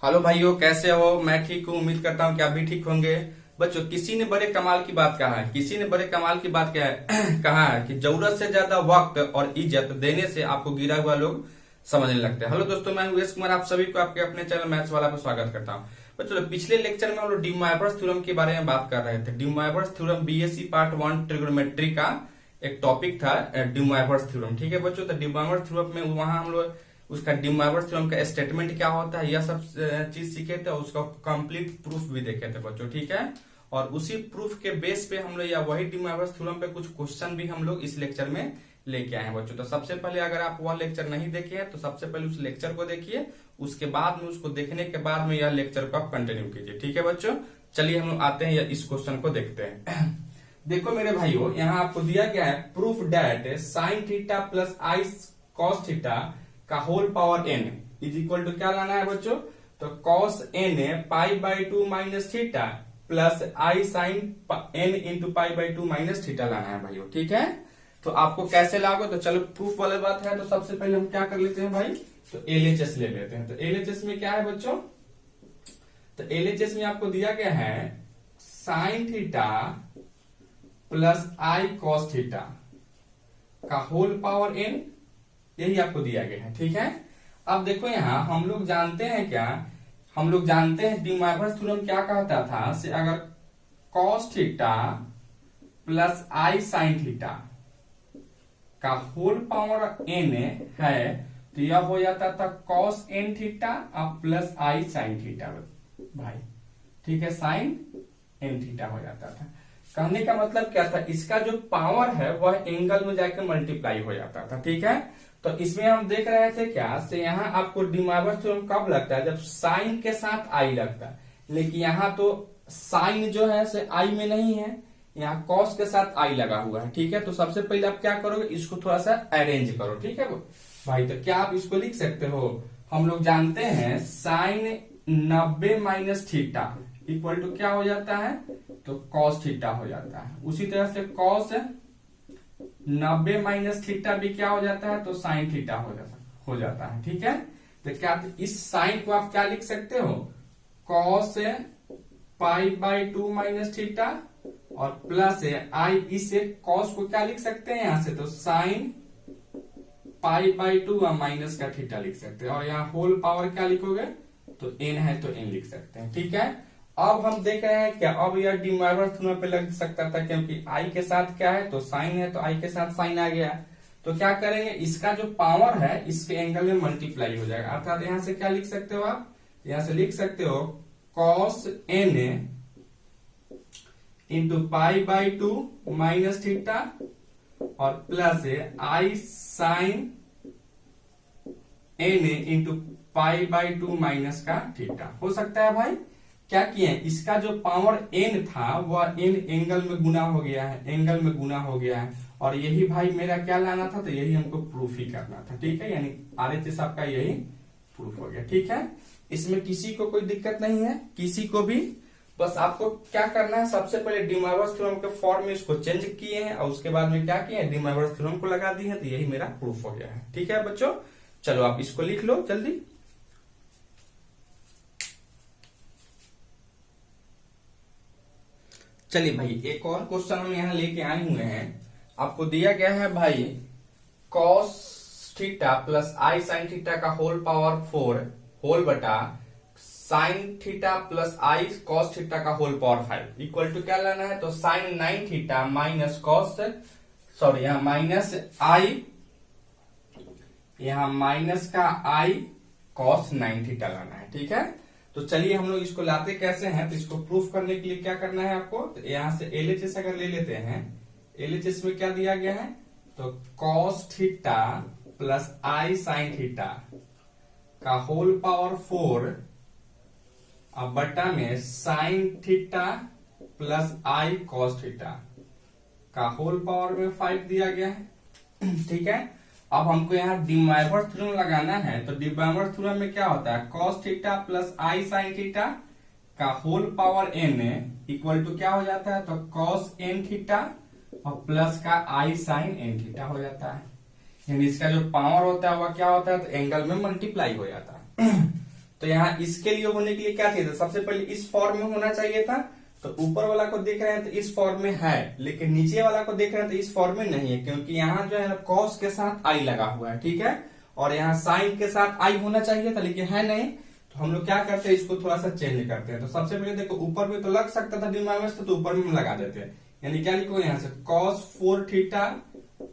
Hello भाइयों, कैसे हो? मैं ठीक हूँ। उम्मीद करता हूँ कि आप भी ठीक होंगे। बच्चों, किसी ने बड़े कमाल की बात कहा है। किसी ने बड़े कमाल की बात क्या है कहा है कि जरूरत से ज्यादा वक्त और इज्जत देने से आपको गिरा हुआ लोग समझने लगते हैं। हेलो दोस्तों, मैं उमेश कुमार, आप सभी को आपके अपने चैनल मैथ्स वाला पे स्वागत करता हूँ। बच्चों, पिछले लेक्चर में हम लोग डी मोइफर्स थ्योरम के बारे में बात कर रहे थे। De Moivre's theorem BSc part 1 trigonometry का एक टॉपिक था, डी मोइफर्स थ्योरम। ठीक है बच्चों, तो डी मोइफर्स थ्योरम में वहां हम लोग उसका डी मोइफर्स थ्योरम का स्टेटमेंट क्या होता है, यह सब चीज सीखे थे। उसका कंप्लीट प्रूफ भी देखे थे बच्चों। ठीक है, और उसी प्रूफ के बेस पे हम लोग या वही डी मोइफर्स थ्योरम पे कुछ क्वेश्चन भी हम लोग इस लेक्चर में लेके आए हैं बच्चों। तो सबसे पहले अगर आप वह लेक्चर नहीं देखे हैं तो सबसे पहले उस लेक्चर को देखिए, उसके बाद में उसको देखने के बाद में यह लेक्चर को आप कंटिन्यू कीजिए। ठीक है बच्चों, चलिए हम लोग आते हैं इस क्वेश्चन को देखते हैं। देखो मेरे भाइयों, यहाँ आपको दिया गया है proof that sine theta plus i cos theta का whole power n is equal to क्या लाना है बच्चों? तो cos n pi by 2 minus theta plus i sine n into pi by 2 minus theta लाना है भाइयों। ठीक है, तो आपको कैसे लाओगे? तो चलो प्रूफ वाली बात है, तो सबसे पहले हम क्या कर लेते हैं भाई, तो एलएचएस ले लेते हैं। तो एलएचएस में क्या है बच्चों? तो एलएचएस में आपको दिया गया है sign theta plus i cos theta का होल पावर n, यही आपको दिया गया है। ठीक है, अब देखो यहाँ हम लोग जानते हैं क्या, हम लोग जानते हैं डी मोइफर्स थ्योरम क्या कहता था से अगर cos theta plus i sine theta का होल पावर n है तो यह हो जाता था cos n थीटा और प्लस आई साइन थीटा भाई। ठीक है, साइन n थीटा हो जाता था। कहने का मतलब क्या था, इसका जो पावर है वह एंगल में जाकर मल्टीप्लाई हो जाता था। ठीक है, तो इसमें हम देख रहे थे क्या से यहाँ आपको डी मोइफर्स थ्योरम कब लगता है, जब साइन के साथ आई लगता है। लेकिन यहाँ तो साइन जो है से आई में नहीं है, यहाँ कॉस के साथ आई लगा हुआ है। ठीक है, तो सबसे पहले आप क्या करोगे, इसको थोड़ा सा अरेंज करो। ठीक है भाई, तो क्या आप इसको लिख सकते हो? हम लोग जानते हैं sine 90 minus theta equal to क्या हो जाता है, तो कॉस थीटा हो जाता है। उसी तरह से कॉस 90 माइनस थीटा भी क्या हो जाता है, तो साइन थीटा हो जाता है। ठीक है, तो क्या इस साइन को आप क्या लिख सकते हो, cos pi by 2 minus theta और प्लस आई, इसे कॉस को क्या लिख सकते हैं यहां से, तो साइन पाई बाई 2 और माइनस का थीटा लिख सकते हैं। और यहाँ होल पावर क्या लिखोगे, तो n है तो n लिख सकते हैं। ठीक है, अब हम देख रहे हैं क्या, अब यह डी मोइफर्स थ्योरम पे लग सकता था क्योंकि i के साथ क्या है, तो साइन है, तो i के साथ साइन आ गया। तो क्या करेंगे, इसका जो पावर है इसके एंगल में मल्टीप्लाई हो जाएगा। अर्थात यहां से क्या लिख सकते हो आप, यहां से लिख सकते हो cos n into pi by 2 minus theta और plus i sine n into pi by 2 minus का थीटा। हो सकता है भाई, क्या किए, इसका जो पावर n था वह n एंगल में गुना हो गया है, एंगल में गुना हो गया है। और यही भाई मेरा क्या लाना था, तो यही हमको प्रूफ ही करना था। ठीक है, यानी आरएचएस आपका यही प्रूफ हो गया। ठीक है, इसमें किसी को कोई दिक्कत नहीं है, किसी को भी। बस आपको क्या करना है, सबसे पहले डी मोइफर्स थ्योरम के फॉर्म में इसको चेंज किए हैं और उसके बाद में क्या किए, डी मोइफर्स थ्योरम को लगा दिए हैं, तो यही मेरा प्रूफ हो गया है। ठीक है बच्चों, चलो आप इसको लिख लो जल्दी। चलिए भाई, एक और क्वेश्चन हम यहाँ लेके आए हुए हैं। आपको दिया गया है भाई cos theta plus i sine theta का होल पावर 4 होल बटा sine theta plus i cos theta का होल पावर 5 इक्वल टू क्या लाना है, तो sine 9 theta minus cos, sorry यहाँ माइनस आई, यहाँ माइनस का आई कॉस 9 थीटा लाना है। ठीक है, तो चलिए हम लोग इसको लाते कैसे हैं, तो इसको प्रूफ करने के लिए क्या करना है आपको, तो यहां से एलएचएस अगर ले लेते हैं, एलएचएस में क्या दिया गया है, तो cos theta plus i sine theta का होल पावर 4 अब बटा में sign theta plus i cos theta का होल पावर में 5 दिया गया है। ठीक है, अब हमको यहाँ डी मोइफर्स थ्योरम लगाना है, तो डी मोइफर्स थ्योरम में क्या होता है, cos theta plus i sine theta का whole power n equal to क्या हो जाता है, तो cos n थीटा और प्लस का आई साइन n थीटा हो जाता है। यानी इसका जो पावर होता है वह क्या होता है, तो एंगल में मल्टीप्लाई हो जाता है। तो यहाँ इसके लिए होने के लिए क्या चाहिए था, सबसे पहले इस फॉर्म में होना चाहिए था। तो ऊपर वाला को देख रहे हैं तो इस फॉर्म में है, लेकिन नीचे वाला को देख रहे हैं तो इस फॉर्म में नहीं है, क्योंकि यहाँ जो है ना कॉस के साथ आई लगा हुआ है, ठीक है। और यहाँ साइन के साथ आई होना चाहिए था, लेकिन है नहीं। तो हम लोग क्या करते हैं, इसको थोड़ा सा चेंज करते हैं। तो सबसे पहले देखो ऊपर में तो लग सकता था डिमाइवर से, तो ऊपर में हम लगा देते हैं। यानी क्या लिखो यहाँ से cos 4 theta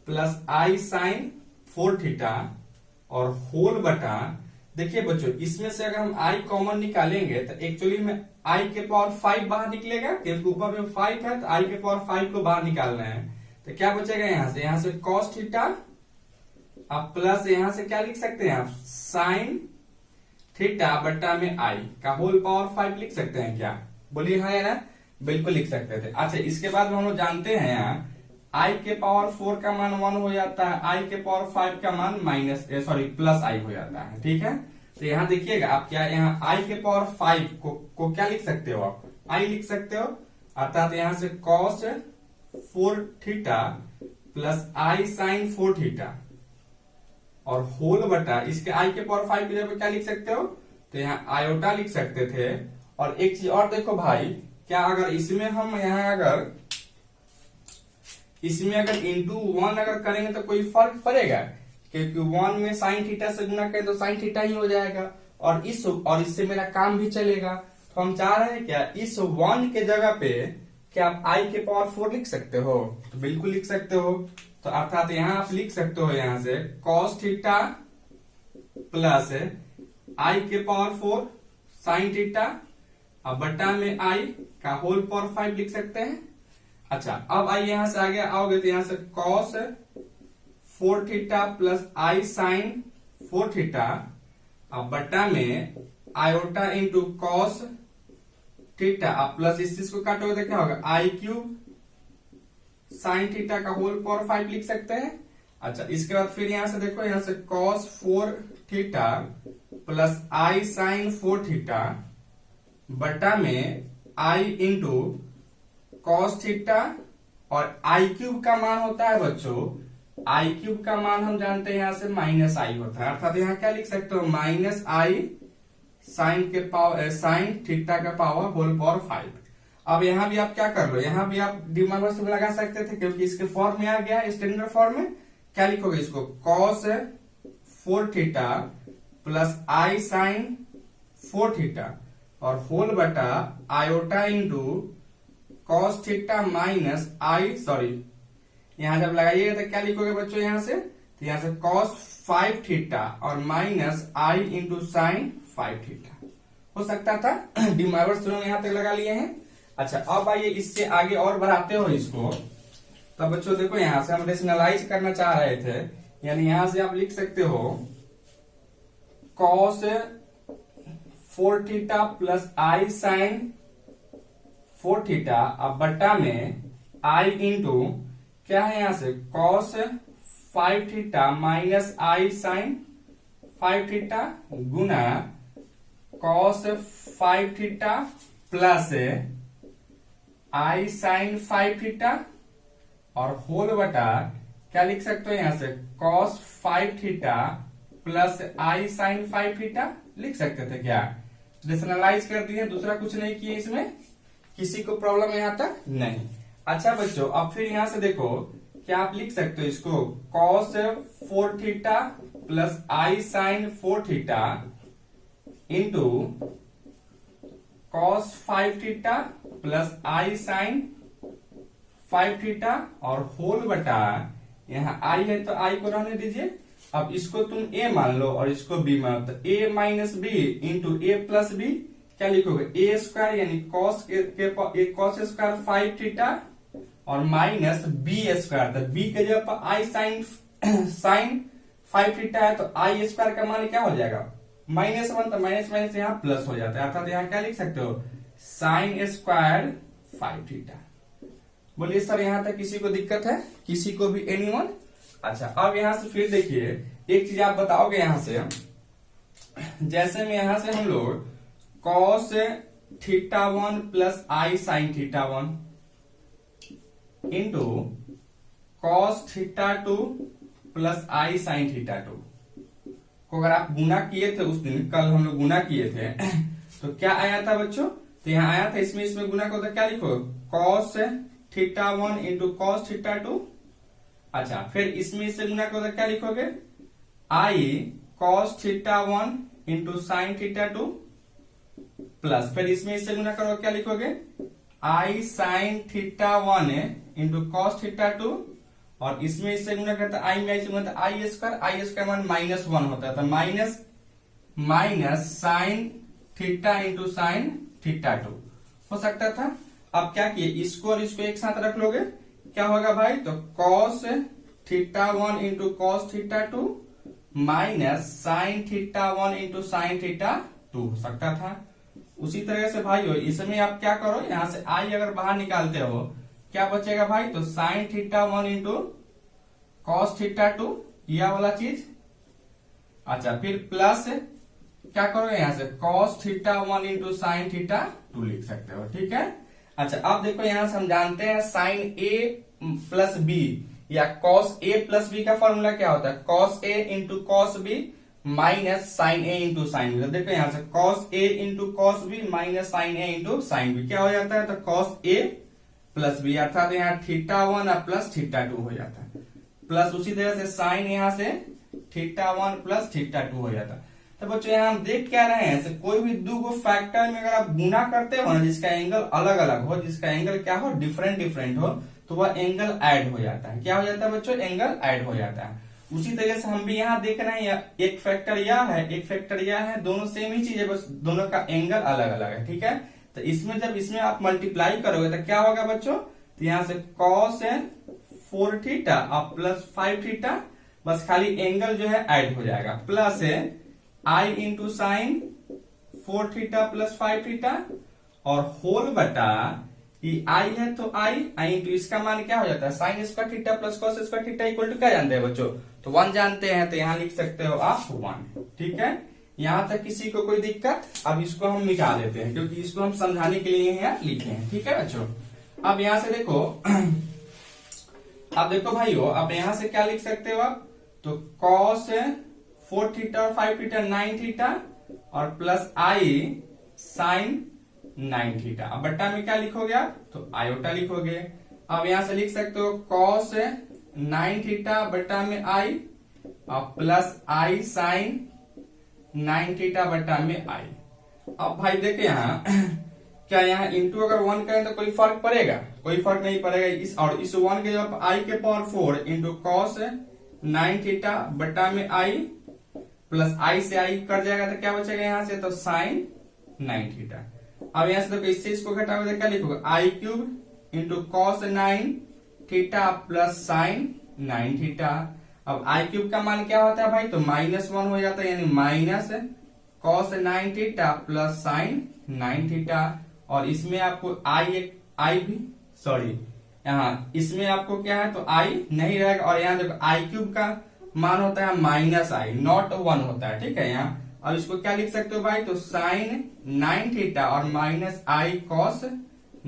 plus i sine 4 theta और होल बटा, देखिए बच्चों इसमें से अगर हम आई कॉमन निकालेंगे तो एक्चुअली में आई के पावर 5 बाहर निकलेगा, क्योंकि ऊपर में 5 है तो आई के पावर 5 को बाहर निकालना है। तो क्या बचेगा यहाँ से कॉस थीटा अब प्लस यहाँ से क्या लिख सकते हैं आप साइन थीटा बट्टा में आई का होल पावर 5 लिख सकते हैं क्या, बोलिए हाँ या ना, बिल्कुल लिख सकते थे। अच्छा इसके बाद हम लोग जानते हैं यहाँ आई के पावर 4 का मान 1 हो जाता है, आई के पावर 5 का मान प्लस आई हो जाता है, ठीक है। तो यहाँ देखिएगा आप क्या यहाँ आई के पावर 5 को क्या लिख सकते हो, आप आई लिख सकते हो, अर्थात यहाँ से cos 4 theta plus i sine 4 theta और होल बटा इसके आई के पावर 5 की जगह पे क्या लिख सकते हो, तो यहाँ आयोटा लिख सकते थे। और एक चीज और देखो भाई, क्या अगर इसमें हम यहाँ अगर इंटू 1 अगर करेंगे तो कोई फर्क पड़ेगा, क्योंकि 1 में साइन थीटा से गुना करें तो साइन थीटा ही हो जाएगा और इससे मेरा काम भी चलेगा। तो हम चाह रहे हैं क्या इस 1 के जगह पे क्या आप आई के पावर 4 लिख सकते हो, तो बिल्कुल लिख सकते हो। तो अर्थात यहाँ आप लिख सकते हो यहाँ से कॉस थीटा प्लस आई के पावर 4 साइन थीटा अब बट्टा में आई का होल पावर 5 लिख सकते हैं। अच्छा अब आई यहां से आगे आओगे तो यहां से cos 4 theta plus i sine 4 theta अब बट्टा में आयोटा इंटू कॉस थीटा अब प्लस इस चीज को काटोगे तो क्या होगा आई क्यूब साइन थीटा का होल पावर 5 लिख सकते हैं। अच्छा इसके बाद फिर यहां से देखो यहां से cos 4 theta plus i sine 4 theta बटा में आई इंटू कॉस थीटा और आई क्यूब का मान होता है बच्चों, आई क्यूब का मान हम जानते हैं यहां से माइनस आई होता है, अर्थात यहाँ क्या लिख सकते हो माइनस आई साइन थीटा का पावर होल पावर 5। अब यहाँ भी आप क्या कर लो, यहाँ भी आप डिमाइवर से लगा सकते थे, क्योंकि इसके फॉर्म में आ गया स्टैंडर्ड फॉर्म में। क्या लिखोगे इसको cos 4 theta plus i sine 4 theta और होल बटा iota into cos theta minus i यहां जब लगाइएगा तो क्या लिखोगे बच्चों यहाँ से, तो यहाँ से कॉस 5 थीटा और माइनस आई इंटू साइन 5 थीटा हो सकता था। डिमाइवर से यहाँ तक लगा लिए हैं। अच्छा अब आइए इससे आगे और बढ़ाते हो इसको, तब बच्चों देखो यहाँ से हम रेशनलाइज करना चाह रहे थे, यानी यहां से आप लिख सकते हो cos 4 theta plus i sine 4 theta अब बट्टा में आई इंटू क्या है यहां से cos 5 theta minus i sine 5 theta Guna cos 5 theta plus i sine 5 theta और होल बटा क्या लिख सकते हो यहां से cos 5 theta plus i sine 5 theta लिख सकते थे। क्या रेशनलाइज कर दिए, दूसरा कुछ नहीं किए, इसमें किसी को प्रॉब्लम यहां तक नहीं। अच्छा बच्चों अब फिर यहां से देखो क्या आप लिख सकते हो इसको cos 4 theta plus i sine 4 theta into cos 5 theta plus i sine 5 theta और होल बटा यहाँ आई है तो आई को रहने दीजिए। अब इसको तुम ए मान लो और इसको बी मान लो, तो ए minus b into a plus B क्या लिखोगे ए स्क्वायर यानी कॉस स्क्वायर 5 थीटा और माइनस बी स्क्वायर, तो बी के जगह पर आई साइन 5 थीटा है तो आई स्क्वायर का मान क्या हो जाएगा -1, तो माइनस माइनस यहाँ प्लस हो जाता है, अर्थात यहाँ क्या लिख सकते हो साइन स्क्वायर 5 थीटा। बोलिए सर यहाँ तक किसी को दिक्कत है, किसी को भी एनीवन? अच्छा अब यहां से फिर देखिए एक चीज आप बताओगे यहां से, जैसे में यहां से हम लोग cos theta 1 plus i sine theta 1 into cos theta 2 plus i sine theta 2 को अगर आप गुना किए थे उस दिन, कल हम लोग गुना किए थे तो क्या आया था बच्चों, तो यहाँ आया था इसमें गुना को, तो क्या लिखो, cos theta 1 into cos theta 2। अच्छा, फिर इसमें इससे गुना को, तो क्या लिखोगे, I cos theta 1 into sine theta 2 plus, फिर इसमें इससे गुना करो, क्या लिखोगे, I sign theta 1 into cos theta 2, और इसमें इससे गुना करता आई में से गुना आई स्क्वायर मान -1 होता है, तो minus sine theta into sine theta 2 हो सकता था। अब क्या किए, इसको और इसको एक साथ रख लोगे, क्या होगा भाई, तो cos theta 1 into cos theta 2 minus sign theta 1 into sine theta 2 हो सकता था। उसी तरह से भाई हो, इसमें आप क्या करो, यहां से आई अगर बाहर निकालते हो, क्या बचेगा भाई, तो sign theta 1 into cos theta 2, यह वाला चीज। अच्छा, फिर प्लस क्या करो, यहां से cos theta 1 into sine theta 2 लिख सकते हो, ठीक है। अच्छा, अब देखो यहां से हम जानते हैं साइन ए प्लस बी या cos ए प्लस बी का फॉर्मूला क्या होता है, cos a into cos b minus sine a into sine b. तो देखो यहां से cos a into cos b minus sine a into sine b क्या हो जाता है, तो cos ए प्लस बी, अर्थात यहाँ थीटा 1 और प्लस थीटा 2 हो जाता है, प्लस उसी तरह से साइन यहाँ से थीटा 1 प्लस थीटा 2 हो जाता है। तो बच्चों यहाँ हम देख क्या रहे हैं, कोई भी दो को फैक्टर में अगर आप गुना करते हो ना, जिसका एंगल अलग अलग हो, जिसका एंगल क्या हो, डिफरेंट हो, तो वह एंगल ऐड हो जाता है। क्या हो जाता है बच्चों, एंगल ऐड हो जाता है। उसी तरह से हम भी यहाँ देख रहे हैं, एक फैक्टर यह है, एक फैक्टर यह है, दोनों सेम ही चीज है, बस दोनों का एंगल अलग अलग है, ठीक है। तो इसमें जब इसमें आप मल्टीप्लाई करोगे तो क्या होगा बच्चों, तो यहाँ से cos 4 थीटा और प्लस 5 थीटा, बस खाली एंगल जो है ऐड हो जाएगा, plus i into sine 4 theta plus 5 theta और होल बटा ये आई है तो आई इंटू इसका मान क्या हो जाता है, sine square theta plus cos square theta equal to क्या जानते हैं बच्चों, तो 1 जानते हैं, तो यहाँ लिख सकते हो आप 1, ठीक है। यहां तक किसी को कोई दिक्कत, अब इसको हम मिटा देते हैं क्योंकि इसको हम समझाने के लिए यहाँ लिखे हैं, ठीक है बच्चों। अब यहां से देखो, अब देखो भाइयों, अब यहां से क्या लिख सकते हो आप, तो cos 4 थीटा और 5 थीटा 9 थीटा और प्लस आई साइन 9 थीटा। अब बट्टा में क्या लिखोगे आप, तो आयोटा लिखोगे। अब यहां से लिख सकते हो cos 9 थीटा बट्टा में आई और प्लस आई साइन 9 थीटा बट्टा में आई। अब भाई देखे यहाँ क्या यहाँ इंटू अगर 1 करें तो कोई फर्क पड़ेगा, कोई फर्क नहीं पड़ेगा। इस 1 के जब आई के पावर 4 इंटू कॉस 9 थीटा बट्टा में आई प्लस आई से आई कट जाएगा तो क्या बचेगा यहाँ से, तो साइन 9 थीटा। अब यहाँ से देखो इससे इसको घटाओगे तो क्या लिखोगे, i cube into cos 9 theta plus sine 9 theta. अब आई क्यूब का मान क्या होता है भाई, तो -1 हो जाता है, यानी minus cos 9 theta plus sine 9 theta. और इसमें आपको आई भी सॉरी यहाँ इसमें आपको क्या है, तो आई नहीं रहेगा, और यहाँ देखो आई क्यूब का मान होता है माइनस आई, नॉट 1 होता है, ठीक है। यहाँ अब इसको क्या लिख सकते हो भाई, तो साइन 9 थीटा और माइनस आई कॉस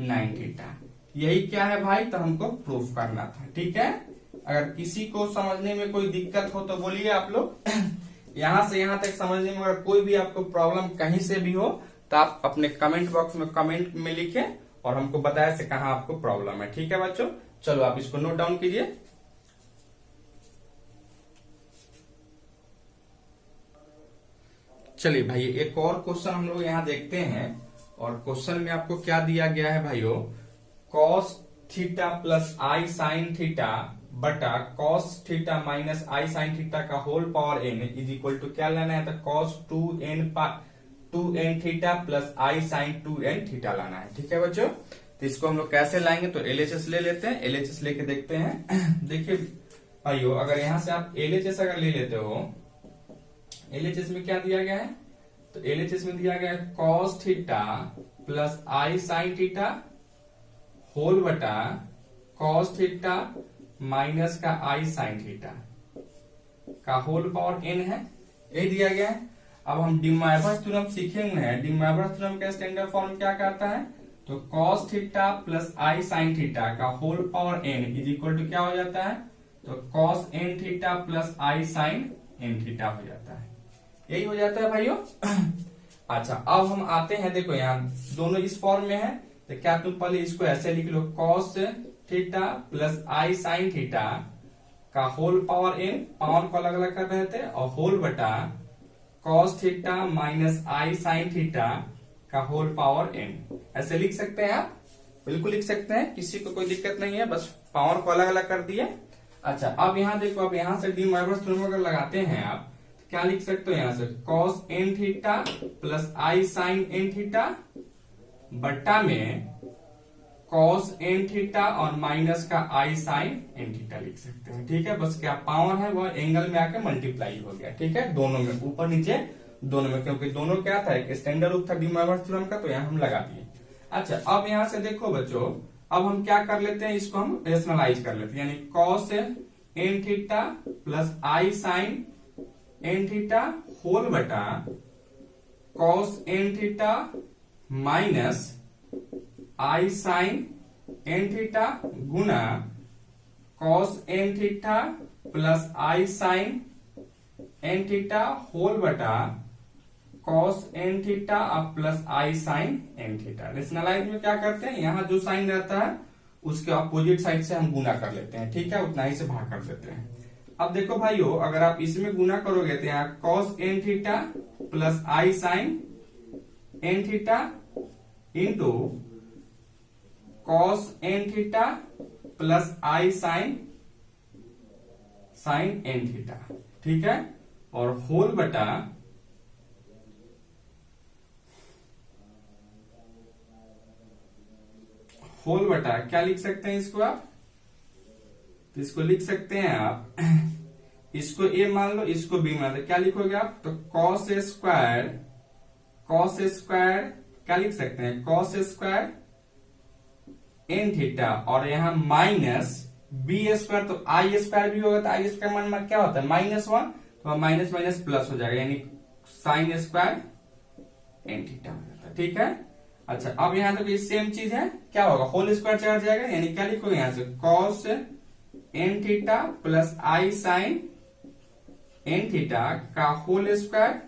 9 थीटा। यही क्या है भाई, तो हमको प्रूफ करना था, ठीक है। अगर किसी को समझने में कोई दिक्कत हो तो बोलिए आप लोग। यहां से यहां तक समझने में अगर कोई भी आपको प्रॉब्लम कहीं से भी हो तो आप अपने कमेंट बॉक्स में कमेंट में लिखें और हमको बताया से कहां आपको प्रॉब्लम है, ठीक है बच्चों। चलो आप इसको नोट डाउन कीजिए। चलिए भाई एक और क्वेश्चन हम लोग यहाँ देखते हैं, और क्वेश्चन में आपको क्या दिया गया है भाइयों, cos theta plus i sine theta बटा cos theta minus i sine theta का whole power n is equal to क्या लेना है, तो cos 2n theta plus i sine 2n theta लाना है, ठीक है बच्चों। तो इसको हम लोग कैसे लाएंगे, तो LHS ले लेते हैं, LHS लेके देखते हैं। देखिए भाइयों, अगर यहां से आप LHS अगर ले लेते हो, LHS में क्या दिया गया है, तो LHS में दिया गया है cos theta plus i sine theta whole बटा cos थीटा माइनस का आई साइन थीटा का होल पावर n है, ये दिया गया है। अब हम डिमॉर्फस थ्योरम सीखेंगे हैं। डिमॉर्फस थ्योरम का स्टैंडर्ड फॉर्म क्या कहता है, तो cos theta plus i sine theta का whole power n is equal to क्या हो जाता है, तो cos n theta plus i sine n theta हो जाता है, यही हो जाता है भाइयों। अच्छा अब हम आते हैं, देखो यहाँ दोनों इस फॉर्म में है, तो क्या तुम पहले इसको ऐसे लिख लो, cos theta plus i sine theta का होल पावर n, पावर को अलग अलग कर रहे थे, और होल बटा cos theta minus i sine theta का होल पावर n। ऐसे लिख सकते हैं आप, बिल्कुल लिख सकते हैं, किसी को कोई दिक्कत नहीं है, बस पावर को अलग अलग कर दिए। अच्छा अब यहाँ देखो, अब यहाँ से डी मोइरस थ्योरम अगर लगाते हैं आप, तो क्या लिख सकते हो यहाँ से, cos n theta plus i sine n theta बट्टा में कॉस n थीटा और माइनस का आई साइन n थीटा लिख सकते हैं। ठीक है, बस क्या पावर है वो एंगल में आके मल्टीप्लाई हो गया। ठीक है, दोनों में, ऊपर नीचे दोनों में, क्योंकि दोनों क्या था, एक स्टैंडर्ड रूप था डी मोइरस थ्योरम का, तो यहाँ हम लगा दिए। अच्छा अब यहाँ से देखो बच्चों, अब हम क्या कर लेते हैं, इसको हम रेशनलाइज कर लेते हैं, यानी cos n theta plus i sine n theta whole बटा cos n theta minus i sine n theta Guna cos n theta plus i sine n theta whole बटा cos n theta plus i sine n theta. Rationalise में क्या करते हैं, यहाँ जो sign रहता है उसके अपोजिट साइड से हम गुना कर लेते हैं। ठीक है, उतना ही से भाग कर देते हैं। अब देखो भाइयों, अगर आप इसमें गुना करोगे तो यहाँ cos n theta plus i sine n theta into cos n theta plus i sine n theta. ठीक है, और होल बटा क्या लिख सकते हैं इसको आप, तो इसको लिख सकते हैं आप, इसको a मान लो, इसको b मान लो, क्या लिखोगे आप, तो कॉस स्क्वायर क्या लिख सकते हैं, कॉस स्क्वायर n थीटा और यहाँ माइनस b स्क्वायर, तो आई स्क्वायर भी होगा, तो आई स्क्वायर मान क्या होता है, -1, तो माइनस माइनस प्लस हो जाएगा, यानी साइन स्क्वायर n थीटा हो जाता है। ठीक है, अच्छा अब यहाँ तक तो सेम चीज है, क्या होगा, होल स्क्वायर चढ़ जाएगा, यानी क्या लिखोगे यहाँ से, cos n theta plus i sine n theta का होल स्क्वायर,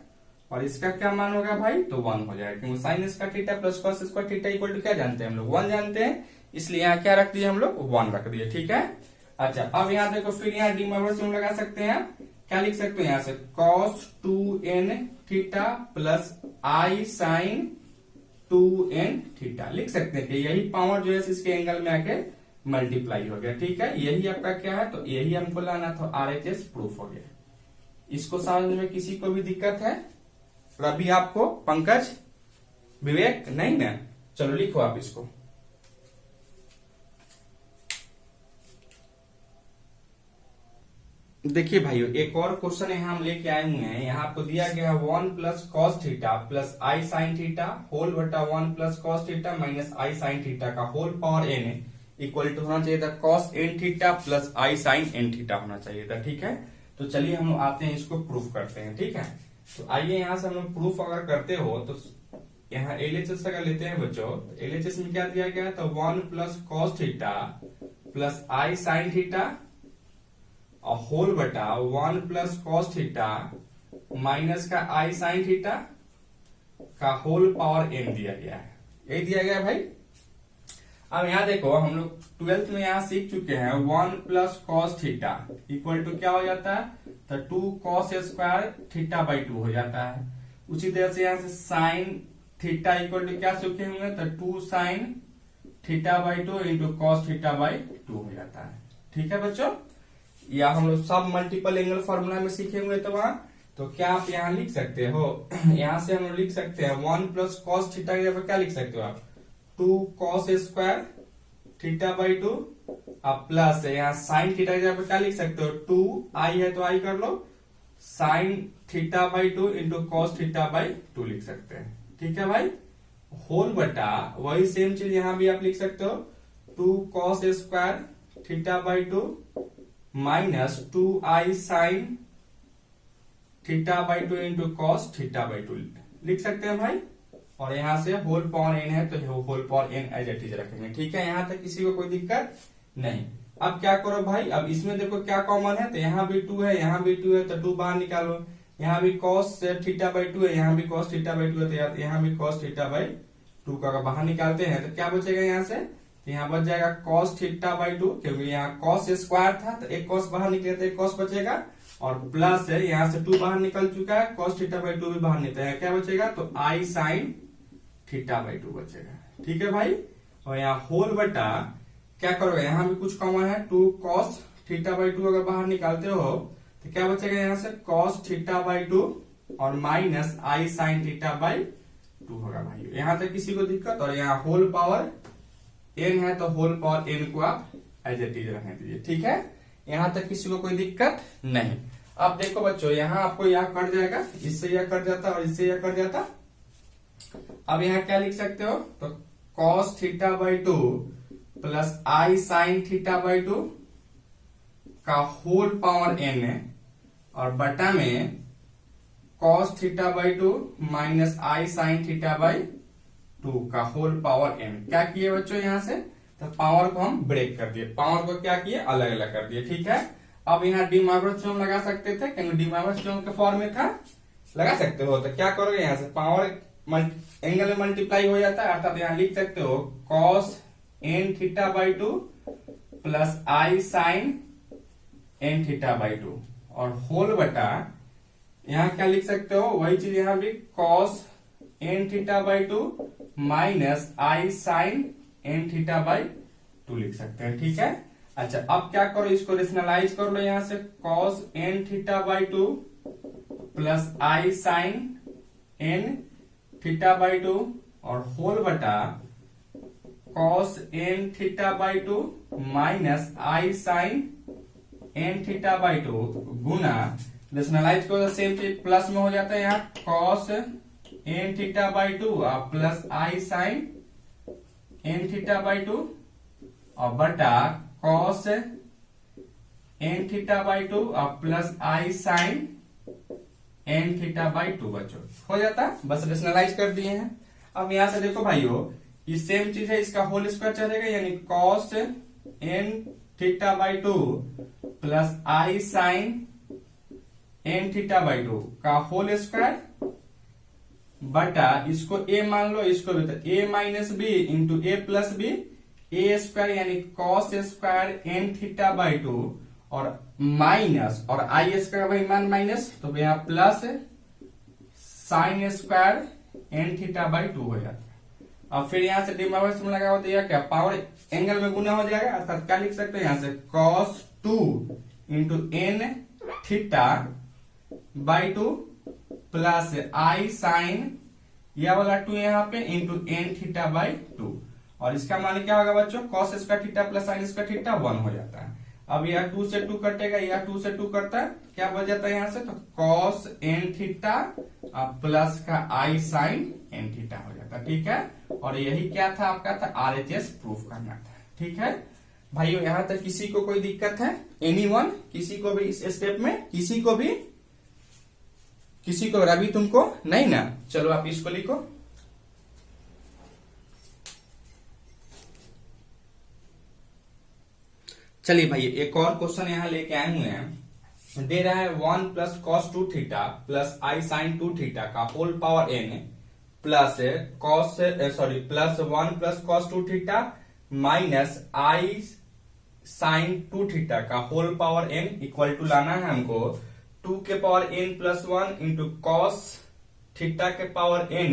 और इसका क्या मान होगा भाई, तो 1 हो जाएगा, क्योंकि sine square theta plus cos square theta equal to क्या जानते हैं हम लोग, 1 जानते हैं, इसलिए यहाँ क्या रख दिए हम लोग, 1 रख दिए। ठीक है, अच्छा अब यहाँ देखो, फिर यहाँ डी मोइरस थ्योरम लगा सकते हैं, क्या लिख सकते हैं यहाँ से, cos 2n theta plus i sine 2n theta लिख सकते हैं कि यही पावर जो है इसके एंगल में आके मल्टीप्लाई हो गया। ठीक है, यही आपका क्या है, तो यही हमको लाना था, RHS प्रूफ हो गया। इसको समझने में किसी को भी दिक्कत है, रवि आपको, पंकज, विवेक, नहीं ना, चलो लिखो आप इसको। देखिए भाइयों, एक और क्वेश्चन यहाँ हम लेके आए हुए हैं, यहाँ आपको दिया गया है 1 plus cos theta plus i sine theta whole बटा 1 plus cos theta minus i sine theta का whole power n equal to होना चाहिए था cos n theta plus i sine n theta होना चाहिए था। ठीक है, तो चलिए हम आते हैं, इसको प्रूफ करते हैं। ठीक है, तो आइए यहाँ से हम लोग प्रूफ अगर करते हो तो यहाँ LHS अगर लेते हैं बच्चों, तो LHS में क्या दिया गया है, तो 1 plus cos theta plus i sine theta और होल बटा 1 प्लस कॉस थीटा माइनस का आई साइन थीटा का होल पावर n दिया गया है, यही दिया गया भाई। अब यहाँ देखो, हम लोग 12th में यहाँ सीख चुके हैं 1 plus cos theta equal to क्या हो जाता है, तो 2 कॉस स्क्वायर थीटा बाई 2 हो जाता है। उसी तरह से यहाँ से साइन थीटा इक्वल टू क्या सीखे हुए, तो 2 sign theta by 2 into cos theta by 2 हो जाता है। ठीक है बच्चों, या हम लोग सब मल्टीपल एंगल फॉर्मूला में सीखे हुए, तो वहां तो क्या आप यहाँ लिख सकते हो, यहाँ से हम लोग लिख सकते हैं 1 प्लस कॉस थीटा की जगह क्या लिख सकते हो आप, 2 कॉस स्क्वायर थीटा बाई 2 अब प्लस यहाँ साइन थीटा की जगह क्या लिख सकते हो, 2 आई है तो आई कर लो, sine theta by 2 into cos theta by 2 लिख सकते हैं। ठीक है भाई, होल बटा वही सेम चीज यहाँ भी आप लिख सकते हो, 2 cos square theta by 2 minus 2 I sine theta by 2 into cos theta by 2 लिख सकते हैं भाई, और यहाँ से होल पावर n है तो whole power n as it is रखेंगे। ठीक है, यहाँ तक किसी को कोई दिक्कत नहीं। अब क्या करो भाई, अब इसमें देखो क्या कॉमन है, तो यहाँ भी 2 है, यहाँ भी 2 है, तो 2 बाहर निकालो, यहाँ भी कॉस थीटा बाई टू है, यहाँ भी कॉस थीटा बाई टू है, तो यहाँ भी कॉस थीटा बाई टू का अगर बाहर निकालते हैं तो क्या बचेगा यहाँ से, तो यहाँ बच जाएगा कॉस थीटा बाई टू, क्योंकि यहाँ कॉस स्क्वायर था तो एक कॉस बाहर निकले तो एक कॉस बचेगा, और प्लस है यहाँ से 2 बाहर निकल चुका है, कॉस थीटा बाई टू भी बाहर निकलता है, क्या बचेगा, तो आई साइन थीटा बाई टू बचेगा। ठीक है भाई, और यहाँ होल बटा क्या करोगे, यहाँ भी कुछ कॉमन है, 2 कॉस थीटा बाई टू अगर बाहर निकालते हो तो क्या बचेगा यहाँ से, कॉस थीटा बाई टू और minus i sine theta by to होगा भाई। यहाँ तक किसी को दिक्कत, और यहाँ होल पावर n है तो होल पावर n को आप एज इट इज रहने दीजिए। ठीक है, यहाँ तक किसी को कोई दिक्कत नहीं। अब देखो बच्चों, यहाँ आपको यह कट जाएगा, इससे यह कट जाता और इससे यह कट जाता। अब यहाँ क्या लिख सकते हो, तो cos theta by two plus i sine theta by two का होल पावर n और बटा में cos theta by two minus i sine theta by two का होल पावर n। क्या किए बच्चों यहाँ से, तो पावर को हम ब्रेक कर दिए, पावर को क्या किए, अलग अलग कर दिए। ठीक है, अब यहाँ डी माइनस थ्योरम लगा सकते थे, क्योंकि डी माइनस थ्योरम के फॉर्म में था, लगा सकते हो। तो क्या करोगे, यहाँ से पावर एंगल में मल्टीप्लाई हो जाता है, अर्थात यहाँ लिख सकते हो cos n theta by two plus i sine n theta by two, और होल बटा यहाँ क्या लिख सकते हो, वही चीज यहाँ भी cos n theta by two minus i sine n theta by two लिख सकते हैं। ठीक है, अच्छा अब क्या करो, इसको रेशनलाइज कर लो, यहाँ से cos n theta by two plus i sine n theta by two और होल बटा cos n theta by two minus i sine n theta by two गुना, रेशनलाइज करो सेम चीज प्लस में हो जाता है, यहाँ cos n theta by two plus i sine n theta by two और बटा cos n theta by two plus i sine n theta by two बच्चों हो जाता, बस रेशनलाइज कर दिए हैं। अब यहां से देखो भाइयों, ये सेम चीज है, इसका होल स्क्वायर चलेगा, यानी cos n theta by two plus i sine n theta by two का होल स्क्वायर बटा इसको a मान लो, इसको भी, तो a minus b into a plus b, a square यानी cos square n theta by two और माइनस और आई स्क्वायर वही मान माइनस, तो यहाँ plus sine square n theta by two हो जाता है। अब फिर यहाँ से डिमाइनस में लगा होता है क्या, पावर एंगल में गुना हो जाएगा, अर्थात क्या लिख सकते हैं यहाँ से cos two into n theta by two plus i sine यह वाला 2 यहाँ पे into n theta by two, और इसका मान क्या होगा बच्चों, cos square theta plus sine square theta 1 हो जाता है। अब यह 2 से 2 कटेगा, यह 2 से 2 कटता है, क्या बच जाता है यहाँ से, तो कॉस एन थीटा प्लस का आई साइन एन थीटा हो जाता है। ठीक है, और यही क्या था आपका, था RHS प्रूफ करना था। ठीक है भाइयों, यहाँ तक किसी को कोई दिक्कत है, एनीवन, किसी को भी इस स्टेप में, किसी को रवि तुमको नहीं ना, चलो आप इसको लिखो। चलिए भाई एक और क्वेश्चन यहाँ लेके आए हुए हैं, दे रहा है 1 plus cos 2 theta plus i sine 2 theta का whole power n plus plus 1 plus cos 2 theta minus i sine 2 theta का whole power n equal to लाना है हमको 2 के power n plus 1 into cos theta के power n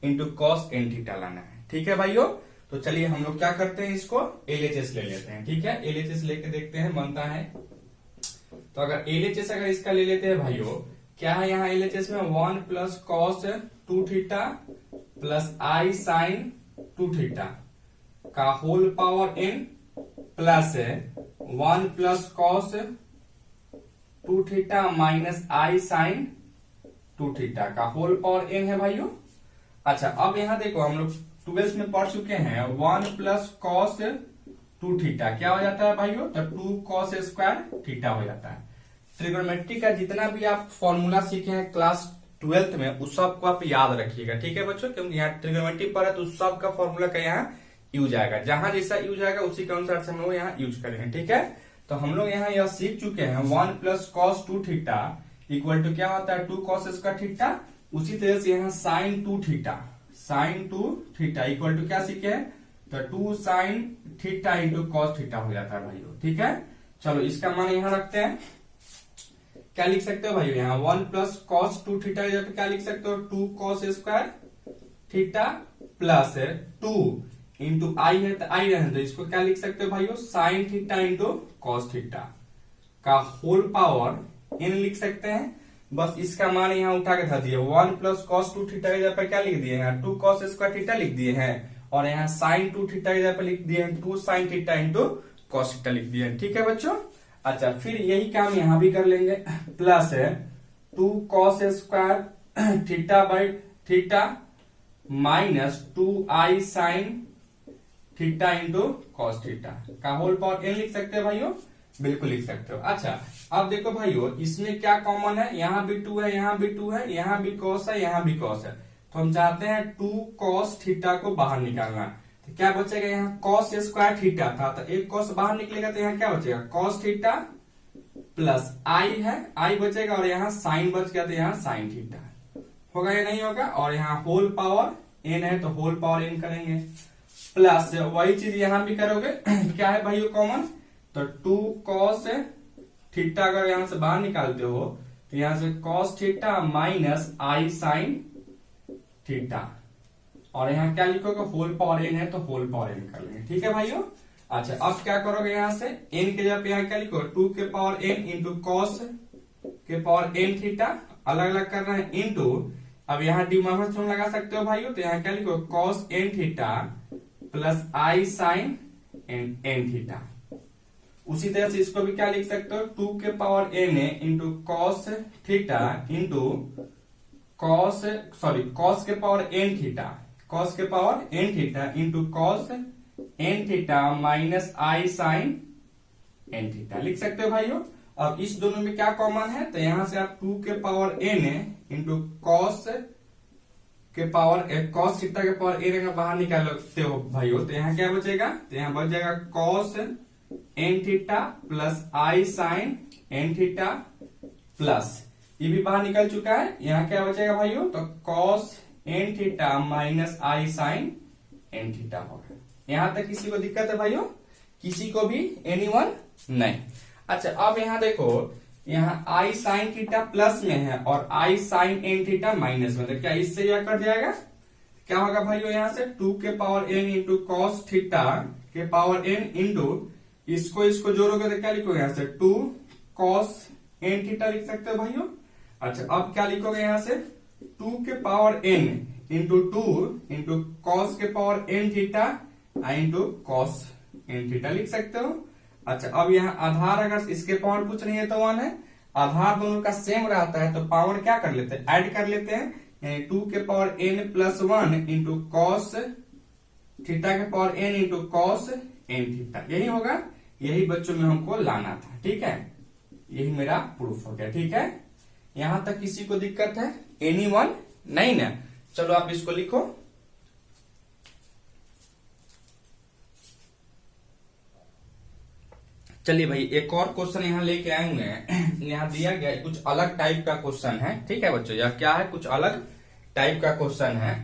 into cos n theta लाना है। ठीक है भाइयों, तो चलिए हम लोग क्या करते हैं, इसको LHS ले लेते हैं। ठीक है, LHS लेके देखते हैं बनता है, तो अगर LHS अगर इसका ले लेते हैं भाइयों, क्या है यहाँ LHS में 1 plus cos 2 theta plus i sine 2 theta का whole power n plus 1 plus cos 2 theta minus i sine 2 theta का होल पावर n है भाइयों। अच्छा अब यहाँ देखो, हम लोग 12th में पढ़ चुके हैं, 1 प्लस कॉस 2 थीटा क्या हो जाता है भाइयों, तो 2 कॉस स्क्वायर थीटा हो जाता है। ट्रिग्नोमेट्री का जितना भी आप फॉर्मूला सीखे हैं क्लास 12th में, उस सब को आप याद रखिएगा। ठीक है बच्चों, क्योंकि यहाँ ट्रिग्नोमेट्री पर है तो उस सब का फॉर्मूला का यहाँ यूज आएगा, जहां जैसा यूज आएगा उसी के अनुसार से हम लोग यहाँ यूज करेंगे। ठीक है, तो हम लोग यहाँ यह सीख चुके हैं 1 plus cos 2 theta equal to क्या होता है 2 cos स्क्वायर थीटा। उसी तरह से यहाँ sin 2 थीटा इक्वल टू क्या सीखे हैं, तो 2 sin theta into cos theta हो जाता है भाइयों। ठीक है, चलो इसका मान यहाँ रखते हैं। क्या लिख सकते हो भाइयों, यहाँ 1 प्लस cos 2 थीटा की जगह पे क्या लिख सकते हो 2 cos square theta plus 2 into i है तो आई रहने दो, इसको क्या लिख सकते हो भाइयों sin theta into cos theta का होल पावर n लिख सकते हैं। बस इसका मान यहाँ उठा के धर दिए, 1 प्लस cos 2 थीटा की जगह पर क्या लिख दिए हैं 2 cos स्क्वायर थीटा लिख दिए हैं, और यहाँ sin 2 थीटा की जगह पर लिख दिए हैं 2 sin theta into cos theta लिख दिए हैं। ठीक है बच्चों, अच्छा फिर यही काम यहाँ भी कर लेंगे, plus 2 cos square theta by theta minus 2i sin theta into cos theta का होल पावर n लिख सकते हैं भाइयों, बिल्कुल लिख सकते हो। अच्छा अब देखो भाइयों इसमें क्या कॉमन है, यहाँ भी 2 है, यहाँ भी 2 है, यहाँ भी cos है, यहाँ भी cos है, तो हम चाहते हैं 2 cos थीटा को बाहर निकालना। तो क्या बचेगा, यहाँ cos स्क्वायर थीटा था तो एक cos बाहर निकलेगा, तो यहाँ क्या बचेगा cos थीटा प्लस आई है, आई बचेगा, और यहाँ साइन बच गया तो यहाँ साइन थीटा होगा या नहीं होगा, और यहाँ होल पावर n है तो होल पावर n करेंगे, प्लस वही चीज यहाँ भी करोगे क्या है भाइयों कॉमन, तो 2 cos थीटा अगर यहां से बाहर निकालते हो तो यहां से cos theta minus i sine theta, और यहाँ क्या लिखोगे होल पावर n है तो होल पावर n कर लेंगे। ठीक है भाइयों, अच्छा अब क्या करोगे यहाँ से n के जगह पे यहाँ क्या लिखो 2 के पावर n इंटू कॉस के पावर n थीटा अलग अलग कर रहे हैं इंटू, अब यहाँ डिनोमिनेटर लगा सकते हो भाइयों, तो यहाँ क्या लिखो cos n theta plus i sine n theta. उसी तरह से इसको भी क्या लिख सकते हो 2 के power n into cos theta into cos के पावर n थीटा, कॉस के power n theta into cos n theta minus i sine n theta लिख सकते हो भाइयों। अब इस दोनों में क्या कॉमन है, तो यहां से आप 2 के power n into cos theta के पावर n का बाहर निकालते हो भाइयों, तो यहाँ क्या बचेगा, तो यहाँ बच जाएगा cos n theta plus i sine n theta plus ये भी बाहर निकल चुका है, यहाँ क्या बचेगा भाइयों, तो cos n theta minus i sine n theta होगा। यहाँ तक किसी को दिक्कत है भाइयों, किसी को भी एनीवन नहीं। अच्छा अब यहाँ देखो यहाँ आई साइन थीटा प्लस में है और आई साइन n थीटा माइनस में, तो क्या इससे यह कट जाएगा, क्या होगा भाइयों यहाँ से 2 के power n into cos theta के पावर n इंटू इसको जोड़ोगे तो क्या लिखोगे यहाँ से 2 cos n थीटा लिख सकते हो भाइयों। अच्छा अब क्या लिखोगे यहाँ से 2 के power n into 2 into cos के power n theta into cos n theta लिख सकते हो। अच्छा अब यहाँ आधार अगर इसके पावर कुछ नहीं है तो 1 है, आधार दोनों का सेम रहता है तो पावर क्या कर लेते हैं ऐड कर लेते हैं, 2 के power n plus 1 into cos theta के power n into cos n theta, यही होगा, यही बच्चों में हमको लाना था। ठीक है, यही मेरा प्रूफ हो गया। ठीक है, यहां तक किसी को दिक्कत है, एनीवन नहीं ना, चलो आप इसको लिखो। चलिए भाई एक और क्वेश्चन यहाँ लेके आए हुए हैं, यहाँ दिया गया कुछ अलग टाइप का क्वेश्चन है। ठीक है बच्चों, यह क्या है, कुछ अलग टाइप का क्वेश्चन है।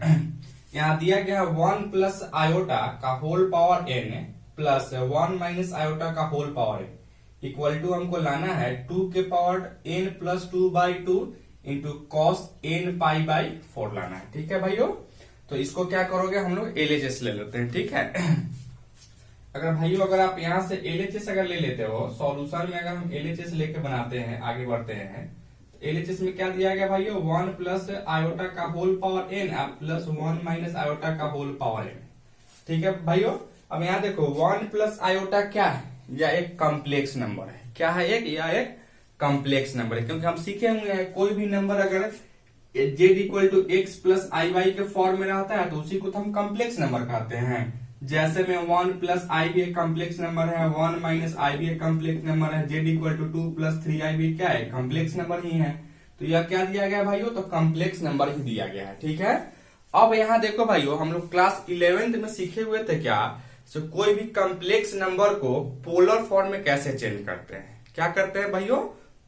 यहाँ दिया गया 1 प्लस आयोटा का whole power n plus 1 minus iota का whole power n equal to हमको लाना है 2 के power n plus 2/2 into cos n pi by 4 लाना है। ठीक है भाइयों, तो इसको क्या करोगे हम लोग LHS ले लेते हैं। ठीक है, अगर भाइयों अगर आप यहाँ से LHS अगर ले लेते हो सॉल्यूशन में, अगर हम LHS लेके बनाते हैं आगे बढ़ते हैं, तो LHS में क्या दिया गया भाइयों 1 प्लस आयोटा का whole power n plus 1 minus iota का होल पावर n। ठीक है भाइयों, अब यहाँ देखो 1 प्लस आयोटा क्या है, या एक कॉम्प्लेक्स नंबर है, क्या है एक कॉम्प्लेक्स नंबर है, क्योंकि हम सीखे हुए हैं कोई भी नंबर अगर z equal to x plus i y के फॉर्म में रहता है तो उसी को तो हम कॉम्प्लेक्स नंबर कहते हैं। जैसे में 1 प्लस आई भी एक कॉम्प्लेक्स नंबर है, 1 माइनस आई भी एक कॉम्प्लेक्स नंबर है, z equal to 2 plus 3i भी क्या है कॉम्प्लेक्स नंबर ही है। तो यह क्या दिया गया भाइयों, तो कॉम्प्लेक्स नंबर ही दिया गया है। ठीक है, अब यहाँ देखो भाइयों हम लोग क्लास 11th में सीखे हुए थे क्या, सो कोई भी कॉम्प्लेक्स नंबर को पोलर फॉर्म में कैसे चेंज करते हैं, क्या करते हैं भाइयों,